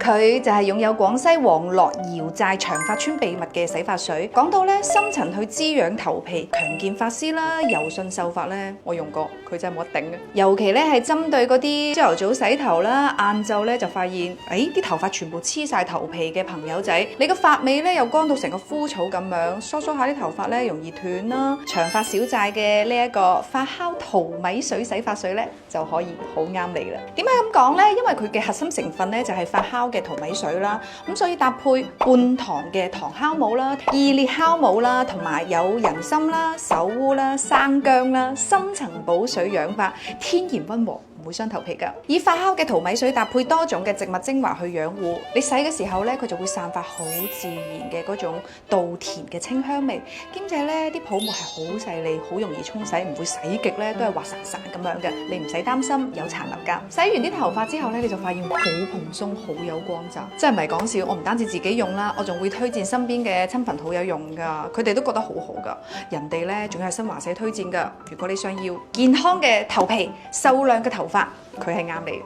佢就係擁有廣西黃樂瑤寨長髮村秘密嘅洗髮水。講到咧深層去滋養頭皮、強健髮絲啦、柔順秀髮咧，我用過，佢真係冇得頂嘅。尤其咧係針對嗰啲朝頭早洗頭啦，晏晝咧就發現，啲頭髮全部黐晒頭皮嘅朋友仔，你個髮尾咧又乾到成個枯草咁樣，梳下啲頭髮咧容易斷啦。長髮小寨嘅呢一個發酵淘米水洗髮水咧就可以好啱你啦。點解咁講咧？因為佢嘅核心成分咧就係發酵嘅淘米水啦，咁所以搭配半糖嘅糖酵母啦、2列酵母啦，同埋有人參啦、首烏啦、生薑啦，深層補水養髮，天然溫和，唔會傷頭皮㗎。以發酵嘅淘米水搭配多種嘅植物精華去養護，你洗嘅時候咧，佢就會散發好自然嘅嗰種稻田嘅清香味，兼且咧啲泡沫係好細膩，好容易沖洗，唔會洗極咧都係滑潺潺咁樣嘅，你唔使擔心有殘留㗎。洗完啲頭髮之後咧，你就發現好蓬鬆，好有光澤，真係唔係講笑。我唔單止自己用啦，我仲會推薦身邊嘅親朋好友用㗎，佢哋都覺得好好㗎。人哋咧仲係新華社推薦㗎。如果你想要健康嘅頭皮、秀亮嘅頭髮，佢係啱你。